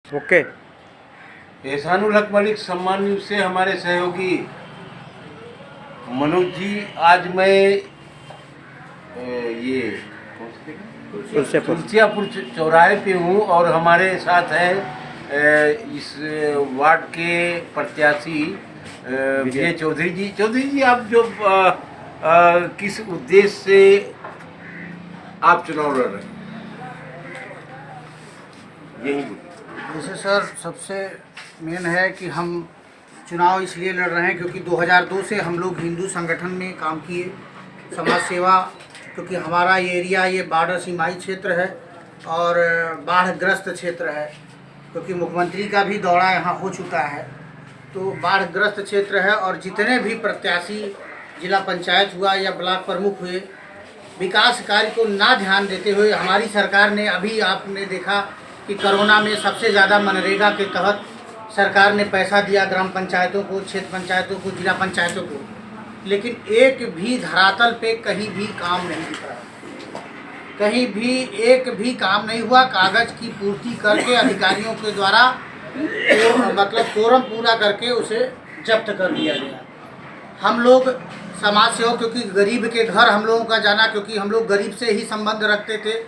Okay. Ehsanul हक मलिक सम्मान news से हमारे सहयोगी मनोज जी, आज मैं ये तुलसियापुर चौराहे पे हूँ और हमारे साथ है इस वार्ड के प्रत्याशी विजय चौधरी जी। चौधरी जी, आप जो किस उद्देश्य से आप चुनाव लड़ रहे हैं, यही बोलिए। जैसे सर, सबसे मेन है कि हम चुनाव इसलिए लड़ रहे हैं क्योंकि 2002 से हम लोग हिंदू संगठन में काम किए, समाज सेवा, क्योंकि हमारा ये एरिया ये बॉर्डर सीमाई क्षेत्र है और बाढ़ग्रस्त क्षेत्र है, क्योंकि मुख्यमंत्री का भी दौरा यहाँ हो चुका है। तो बाढ़ग्रस्त क्षेत्र है और जितने भी प्रत्याशी जिला पंचायत हुआ या ब्लॉक प्रमुख हुए, विकास कार्य को ना ध्यान देते हुए हमारी सरकार ने, अभी आपने देखा कि कोरोना में सबसे ज़्यादा मनरेगा के तहत सरकार ने पैसा दिया ग्राम पंचायतों को, क्षेत्र पंचायतों को, जिला पंचायतों को, लेकिन एक भी धरातल पे कहीं भी काम नहीं दिख रहा, कहीं भी एक भी काम नहीं हुआ। कागज़ की पूर्ति करके अधिकारियों के द्वारा मतलब कोरम पूरा करके उसे जब्त कर दिया गया। हम लोग समाज सेवक, क्योंकि गरीब के घर हम लोगों का जाना, क्योंकि हम लोग गरीब से ही संबंध रखते थे।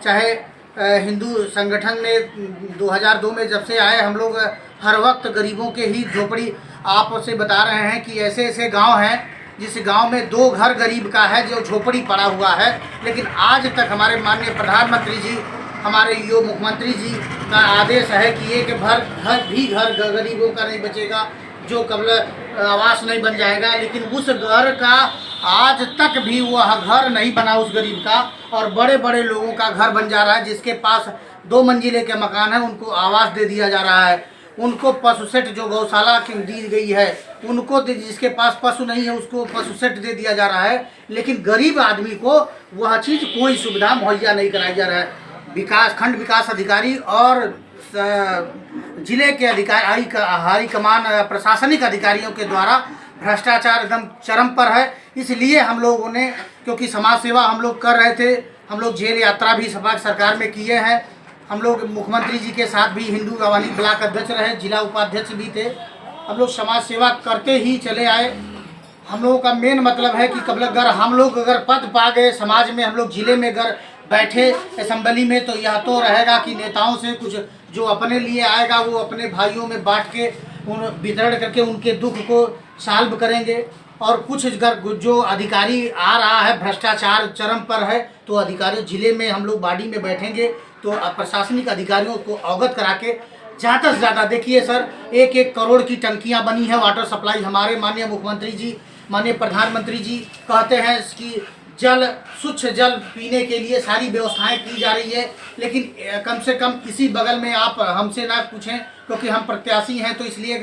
चाहे हिंदू संगठन ने 2002 में जब से आए, हम लोग हर वक्त गरीबों के ही झोपड़ी, आप से बता रहे हैं कि ऐसे ऐसे गांव हैं जिस गांव में 2 घर गरीब का है जो झोपड़ी पड़ा हुआ है, लेकिन आज तक हमारे माननीय प्रधानमंत्री जी, हमारे यो मुख्यमंत्री जी का आदेश है कि एक घर गरीबों का नहीं बचेगा, जो कबल आवास नहीं बन जाएगा, लेकिन उस घर का आज तक भी वह घर नहीं बना उस गरीब का, और बड़े बड़े लोगों का घर बन जा रहा है। जिसके पास 2 मंजिले के मकान है उनको आवास दे दिया जा रहा है, उनको पशु सेट जो गौशाला की दी गई है उनको, जिसके पास पशु नहीं है उसको पशु सेट दे दिया जा रहा है, लेकिन गरीब आदमी को वह चीज़ कोई सुविधा मुहैया नहीं कराई जा रहा है। खंड विकास अधिकारी और जिले के अधिकारी, हाई कमान प्रशासनिक अधिकारियों के द्वारा भ्रष्टाचार एकदम चरम पर है। इसलिए हम लोगों ने, क्योंकि समाज सेवा हम लोग कर रहे थे, हम लोग जेल यात्रा भी सपा सरकार में किए हैं, हम लोग मुख्यमंत्री जी के साथ भी हिंदू गवानी ब्लॉक अध्यक्ष रहे, जिला उपाध्यक्ष भी थे, हम लोग समाज सेवा करते ही चले आए। हम लोगों का मेन मतलब है कि कब अगर हम लोग अगर पद पा गए समाज में, हम लोग जिले में अगर बैठे असेंबली में, तो यह तो रहेगा कि नेताओं से कुछ जो अपने लिए आएगा वो अपने भाइयों में बांट के उन वितरण करके उनके दुख को सॉल्व करेंगे, और कुछ अगर जो अधिकारी आ रहा है भ्रष्टाचार चरम पर है, तो अधिकारी जिले में हम लोग बॉडी में बैठेंगे, तो प्रशासनिक अधिकारियों को अवगत करा के ज़्यादा से ज़्यादा, देखिए सर, 1-1 करोड़ की टंकियां बनी है वाटर सप्लाई। हमारे माननीय मुख्यमंत्री जी, माननीय प्रधानमंत्री जी कहते हैं कि जल, स्वच्छ जल पीने के लिए सारी व्यवस्थाएं की जा रही है, लेकिन कम से कम इसी बगल में आप हमसे ना पूछें, क्योंकि हम प्रत्याशी हैं, तो इसलिए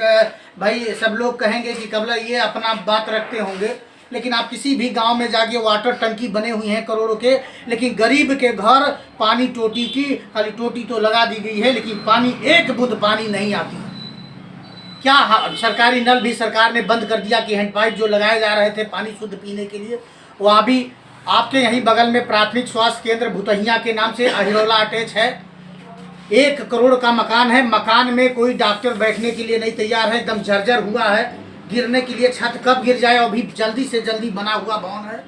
भाई सब लोग कहेंगे कि कबला ये अपना बात रखते होंगे, लेकिन आप किसी भी गांव में जाके वाटर टंकी बने हुई हैं करोड़ों के, लेकिन गरीब के घर पानी टोटी की, खाली टोटी तो लगा दी गई है, लेकिन पानी, एक बूंद पानी नहीं आती। क्या सरकारी नल भी सरकार ने बंद कर दिया कि हैंडपाइप जो लगाए जा रहे थे पानी शुद्ध पीने के लिए, वह भी आपके यहीं बगल में प्राथमिक स्वास्थ्य केंद्र भुतहिया के नाम से अहिरौला अटैच है, 1 करोड़ का मकान है, मकान में कोई डॉक्टर बैठने के लिए नहीं तैयार है, एकदम जर्जर हुआ है, गिरने के लिए, छत कब गिर जाए, अभी जल्दी से जल्दी बना हुआ भवन है।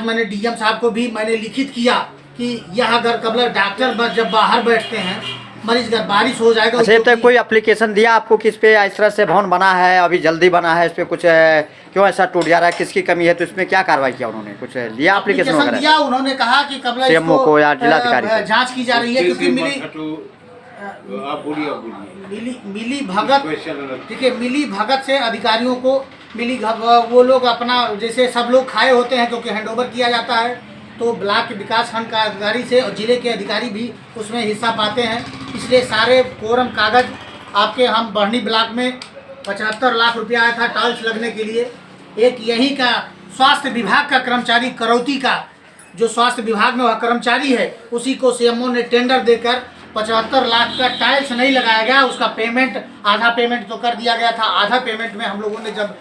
मैंने डीएम साहब को भी मैंने लिखित किया कि यह अगर कबल डॉक्टर जब बाहर बैठते हैं, मरीज अगर बारिश हो जाएगा। अच्छा, तक कोई एप्लीकेशन दिया आपको किस पे इस तरह से भवन बना है, अभी जल्दी बना है, इस पे कुछ क्यों ऐसा टूट जा रहा है, किसकी कमी है, तो इसमें क्या कार्रवाई किया उन्होंने, कुछ लिया एप्लीकेशन दिया? उन्होंने कहा कि कबल सीएमओ को या जिलाधिकारी को जांच की जा रही है, क्योंकि मिली भगत, ठीक है, मिली भगत से अधिकारियों को वो लोग अपना, जैसे सब लोग खाए होते हैं, क्योंकि हैंडओवर किया जाता है, तो ब्लॉक विकास खंड का अधिकारी से और जिले के अधिकारी भी उसमें हिस्सा पाते हैं, इसलिए सारे कोरम कागज आपके, हम बढ़नी ब्लॉक में 75 लाख रुपया आया था टाइल्स लगने के लिए। एक यहीं का स्वास्थ्य विभाग का कर्मचारी, करौती का जो स्वास्थ्य विभाग में वह कर्मचारी है, उसी को सीएमओ ने टेंडर देकर 75 लाख का टाइल्स नहीं लगाया गया, उसका पेमेंट, आधा पेमेंट तो कर दिया गया था, आधा पेमेंट में हम लोगों ने जब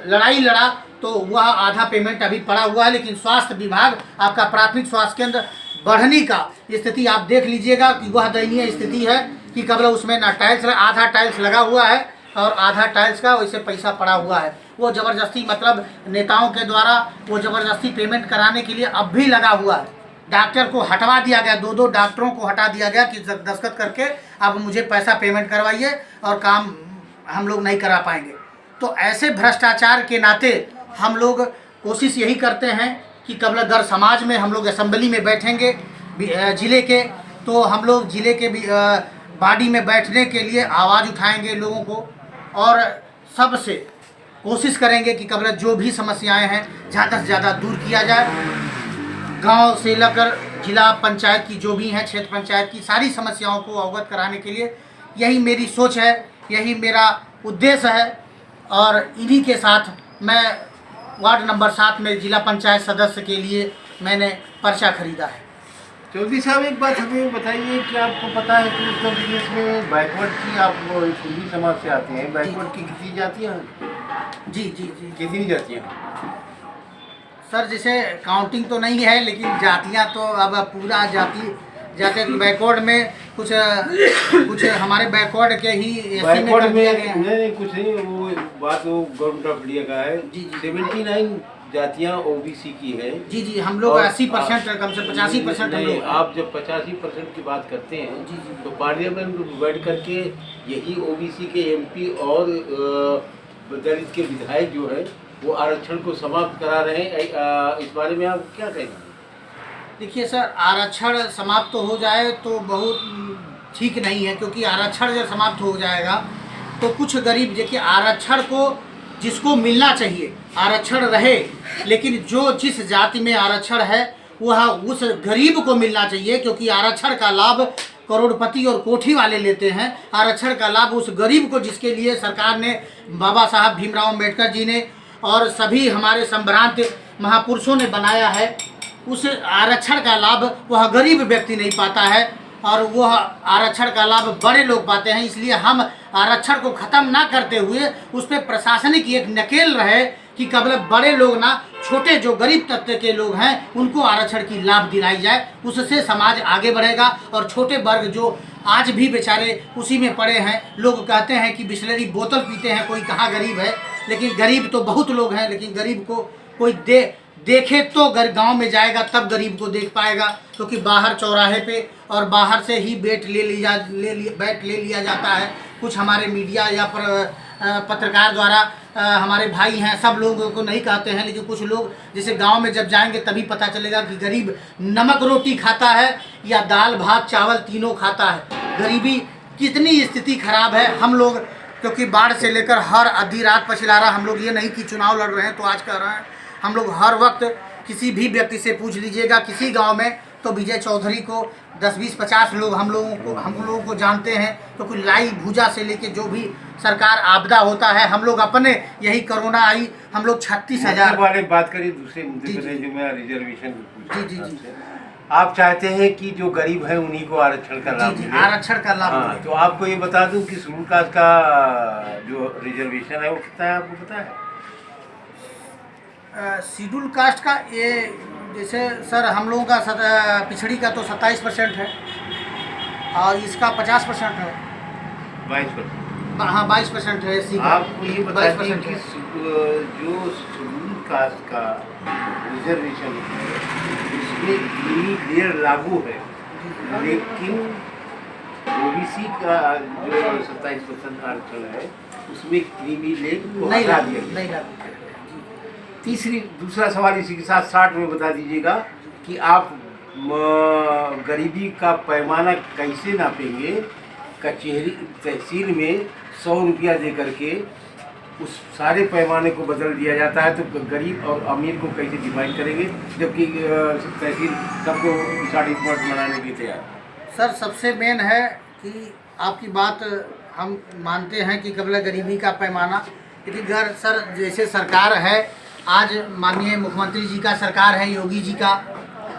लड़ाई लड़ा तो वह आधा पेमेंट अभी पड़ा हुआ है। लेकिन स्वास्थ्य विभाग आपका प्राथमिक स्वास्थ्य केंद्र बढ़नी का स्थिति आप देख लीजिएगा कि वह दयनीय स्थिति है कि कबल उसमें ना टाइल्स, आधा टाइल्स लगा हुआ है और आधा टाइल्स का वैसे पैसा पड़ा हुआ है। वो ज़बरदस्ती मतलब नेताओं के द्वारा वो ज़बरदस्ती पेमेंट कराने के लिए अब भी लगा हुआ है। डॉक्टर को हटवा दिया गया, 2 डॉक्टरों को हटा दिया गया कि दस्तखत करके अब मुझे पैसा पेमेंट करवाइए और काम हम लोग नहीं करा पाएंगे। तो ऐसे भ्रष्टाचार के नाते हम लोग कोशिश यही करते हैं कि कबलगर समाज में हम लोग असेंबली में बैठेंगे ज़िले के, तो हम लोग ज़िले के बॉडी में बैठने के लिए आवाज़ उठाएंगे लोगों को और सबसे कोशिश करेंगे कि कबल जो भी समस्याएं हैं ज़्यादा से ज़्यादा दूर किया जाए। गांव से लेकर जिला पंचायत की जो भी हैं, क्षेत्र पंचायत की सारी समस्याओं को अवगत कराने के लिए यही मेरी सोच है, यही मेरा उद्देश्य है। और इन्हीं के साथ मैं वार्ड नंबर 7 में जिला पंचायत सदस्य के लिए मैंने पर्चा खरीदा है। चौधरी साहब, एक बात हमें बताइए कि आपको पता है कि उत्तर प्रदेश में बैकवर्ड की, आप कुर्मी समाज से आते हैं, बैकवर्ड की कितनी जातियाँ हैं? जी जी जी कितनी जातियाँ? सर जैसे काउंटिंग तो नहीं है, लेकिन जातियाँ तो अब पूरा जाति जाते बैकवर्ड में कुछ हमारे बैकवर्ड के ही बैकवर्ड में नहीं, कुछ नहीं, वो बात वो गवर्नमेंट ऑफ इंडिया का है। जी जी 79 जातियाँ ओबीसी की है। जी जी हम लोग 80% कम से 85% हम लोग। आप जब 85% की बात करते हैं जी जी तो पार्लियामेंट में बैठ करके यही ओबीसी के एमपी और दलित के विधायक जो है वो आरक्षण को समाप्त करा रहे हैं। इस बारे में आप क्या कहेंगे? देखिए सर, आरक्षण समाप्त तो हो जाए तो बहुत ठीक नहीं है, क्योंकि आरक्षण जब समाप्त हो जाएगा तो कुछ गरीब, देखिए आरक्षण को जिसको मिलना चाहिए आरक्षण रहे, लेकिन जो जिस जाति में आरक्षण है वह उस गरीब को मिलना चाहिए, क्योंकि आरक्षण का लाभ करोड़पति और कोठी वाले लेते हैं। आरक्षण का लाभ उस गरीब को जिसके लिए सरकार ने, बाबा साहब भीमराव अम्बेडकर जी ने और सभी हमारे संभ्रांत महापुरुषों ने बनाया है, उस आरक्षण का लाभ वह गरीब व्यक्ति नहीं पाता है और वह आरक्षण का लाभ बड़े लोग पाते हैं। इसलिए हम आरक्षण को ख़त्म ना करते हुए उस पर प्रशासनिक एक नकेल रहे कि कबल बड़े लोग ना, छोटे जो गरीब तबके के लोग हैं उनको आरक्षण की लाभ दिलाई जाए। उससे समाज आगे बढ़ेगा और छोटे वर्ग जो आज भी बेचारे उसी में पड़े हैं, लोग कहते हैं कि बिस्लरी बोतल पीते हैं, कोई कहाँ गरीब है, लेकिन गरीब तो बहुत लोग हैं, लेकिन गरीब को कोई देखे तो गांव में जाएगा तब गरीब को देख पाएगा, क्योंकि बाहर चौराहे पे और बाहर से ही बैट ले लिया जाता है। कुछ हमारे मीडिया या पत्रकार द्वारा हमारे भाई हैं, सब लोगों को नहीं कहते हैं, लेकिन कुछ लोग जैसे गांव में जब जाएंगे तभी पता चलेगा कि गरीब नमक रोटी खाता है या दाल भात चावल तीनों खाता है। गरीबी कितनी स्थिति खराब है। हम लोग क्योंकि बाढ़ से लेकर हर आधी रात पछिला हम लोग, ये नहीं कि चुनाव लड़ रहे हैं तो आज कर रहे हैं, हम लोग हर वक्त किसी भी व्यक्ति से पूछ लीजिएगा किसी गांव में तो विजय चौधरी को 10, 20, 50 लोग हम लोगों को जानते हैं। तो कोई लाई भूजा से लेके जो भी सरकार आपदा होता है, हम लोग अपने यही कोरोना आई, हम लोग 36,000 वाले बात करिए दूसरे मुद्दे पर जो मैं रिजर्वेशन जी जी जी आप चाहते हैं कि जो गरीब है उन्हीं को आरक्षण का लाभ मिले। आरक्षण का लाभ हाँ, तो आपको ये बता दूं कि शेड्यूल कास्ट का जो रिजर्वेशन है वो कितना है, आपको पता है? शेड्यूल कास्ट का ये जैसे सर हम लोगों का पिछड़ी का तो 27% है और इसका 50% है। 22%? हाँ 22% है। आपको ये बता दें कि जो शेड्यूल कास्ट का रिजर्वेशन है उसमें क्रीमी लेयर लागू है, लेकिन ओबीसी का जो 27% आरक्षण है उसमें क्रीमी लेयर नहीं लागू। दूसरा सवाल इसी के साथ 60 में बता दीजिएगा कि आप गरीबी का पैमाना कैसे नापेंगे? कचहरी तहसील में 100 रुपया दे करके उस सारे पैमाने को बदल दिया जाता है, तो गरीब और अमीर को कैसे डिवाइड करेंगे जबकि तहसील सबको 60% मनाने के तैयार? सर सबसे मेन है कि आपकी बात हम मानते हैं कि कबल गरीबी का पैमाना, लेकिन अगर सर जैसे सरकार है आज माननीय मुख्यमंत्री जी का सरकार है, योगी जी का,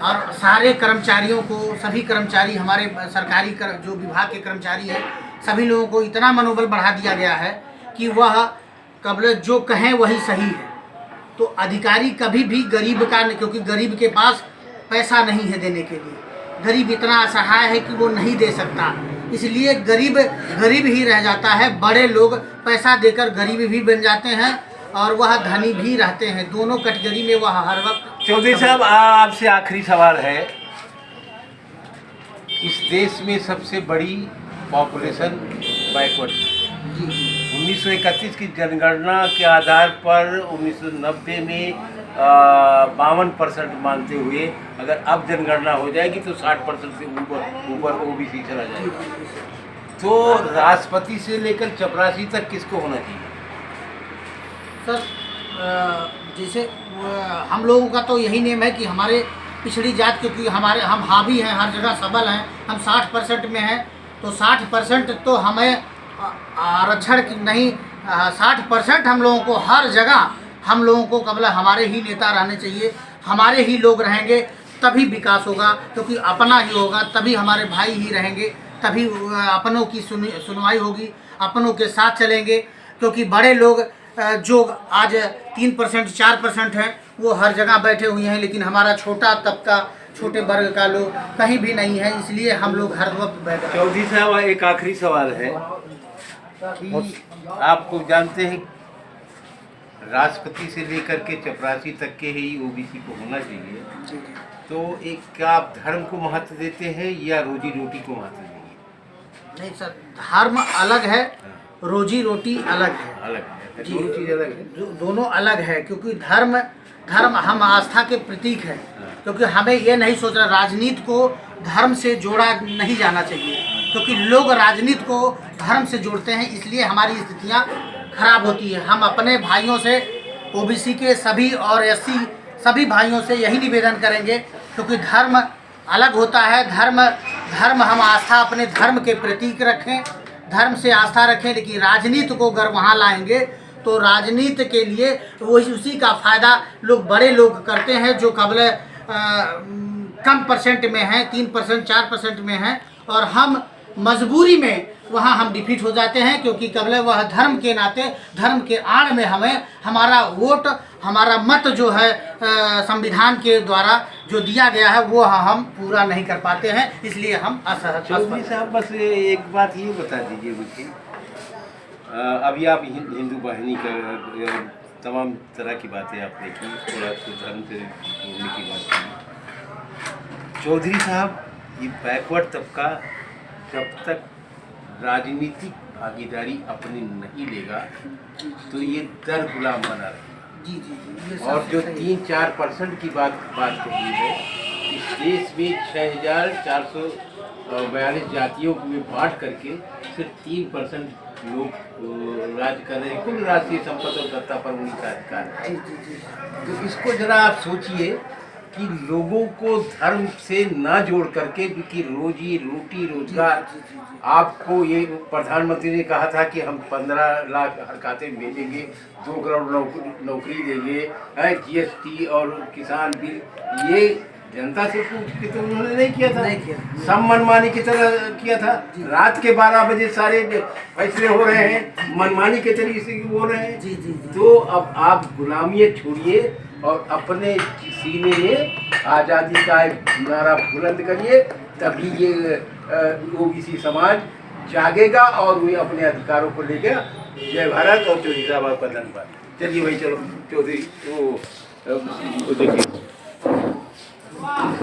और सारे कर्मचारियों को, सभी कर्मचारी हमारे सरकारी जो विभाग के कर्मचारी हैं सभी लोगों को इतना मनोबल बढ़ा दिया गया है कि वह कबल जो कहें वही सही है। तो अधिकारी कभी भी गरीब का, क्योंकि गरीब के पास पैसा नहीं है देने के लिए, गरीब इतना असहाय है कि वो नहीं दे सकता, इसलिए गरीब गरीब ही रह जाता है। बड़े लोग पैसा देकर गरीब भी बन जाते हैं और वह धनी भी रहते हैं, दोनों कैटेगरी में वह हर वक्त। चौधरी साहब, आपसे आखिरी सवाल है, इस देश में सबसे बड़ी पॉपुलेशन बैकवर्ड, 1931 की जनगणना के आधार पर 1990 में 52% मानते हुए अगर अब जनगणना हो जाएगी तो 60% से ऊपर ओबीसी चला जाएगा। तो राष्ट्रपति से लेकर चपरासी तक किसको होना चाहिए? सर जैसे हम लोगों का तो यही नेम है कि हमारे पिछड़ी जात, क्योंकि हम हावी हैं, हर जगह सबल हैं, हम 60% में हैं, तो 60% तो हमें आरक्षण की नहीं, 60% हम लोगों को हर जगह, हम लोगों को कबल हमारे ही नेता रहने चाहिए, हमारे ही लोग रहेंगे तभी विकास होगा, क्योंकि अपना ही होगा तभी हमारे भाई ही रहेंगे, तभी अपनों की सुनवाई होगी, अपनों के साथ चलेंगे। क्योंकि बड़े लोग जो आज 3% 4% हैं वो हर जगह बैठे हुए हैं, लेकिन हमारा छोटा तबका, छोटे वर्ग का लोग कहीं भी नहीं है, इसलिए हम लोग हर वक्त बैठे। चौधरी साहब, एक आखिरी सवाल है कि आपको जानते हैं राष्ट्रपति से लेकर के चपरासी तक के ही ओबीसी को होना चाहिए, तो एक क्या आप धर्म को महत्व देते हैं या रोजी रोटी को महत्व देंगे? नहीं सर, धर्म अलग है, रोजी रोटी अलग है। अलग है, दोनों चीज़ अलग है। दोनों अलग है, क्योंकि धर्म हम आस्था के प्रतीक है, क्योंकि हमें ये नहीं सोचना, राजनीति को धर्म से जोड़ा नहीं जाना चाहिए, क्योंकि लोग राजनीति को धर्म से जोड़ते हैं, इसलिए हमारी स्थितियाँ खराब होती है। हम अपने भाइयों से, ओबीसी के सभी और एससी सभी भाइयों से यही निवेदन करेंगे, क्योंकि धर्म अलग होता है। धर्म हम आस्था अपने धर्म के प्रतीक रखें, धर्म से आस्था रखें, लेकिन राजनीति को अगर वहाँ लाएंगे तो राजनीति के लिए वो उसी का फ़ायदा लोग, बड़े लोग करते हैं जो कबल कम परसेंट में हैं, 3% 4% में हैं, और हम मजबूरी में वहाँ हम डिफीट हो जाते हैं, क्योंकि कबल वह धर्म के नाते, धर्म के आड़ में हमें हमारा वोट, हमारा मत जो है संविधान के द्वारा जो दिया गया है वो हम पूरा नहीं कर पाते हैं, इसलिए हम असहज। चौधरी साहब, बस एक बात ये बता दीजिए मुझे, अभी आप हिंदू वाहिनी का तमाम तरह की बातें आपने की, थोड़ा तो धर्म से जोड़ने की बात की। चौधरी साहब, ये बैकवर्ड तबका जब तक राजनीतिक भागीदारी अपनी नहीं लेगा तो ये दर गुलाम बना रहेगा। जी और जो 3-4% की बात कही है, इस देश में 6442 जातियों में बांट करके सिर्फ 3% लोग राज कर रहे हैं, कुल राष्ट्रीय संपत्ति और सत्ता पर उनका अधिकार है। तो इसको जरा आप सोचिए कि लोगों को धर्म से ना जोड़ करके, क्योंकि रोजी रोटी रोजगार, आपको ये प्रधानमंत्री ने कहा था कि हम 15 लाख हर खाते में भेजेंगे, 2 करोड़ नौकरी देंगे, जीएसटी और किसान बिल, ये जनता से पूछ के तो उन्होंने नहीं किया था, सब मनमानी की तरह किया था। रात के 12 बजे सारे फैसले हो रहे हैं, मनमानी के तरीके से बोल रहे हैं। तो अब आप गुलामी छोड़िए और अपने सीने में आज़ादी का एक नारा बुलंद करिए, तभी ये ओबीसी समाज जागेगा और वे अपने अधिकारों को लेकर। जय भारत। और चौधरी साहब, आपका धन्यवाद। चलिए भाई, चलो चौधरी वो देखिए।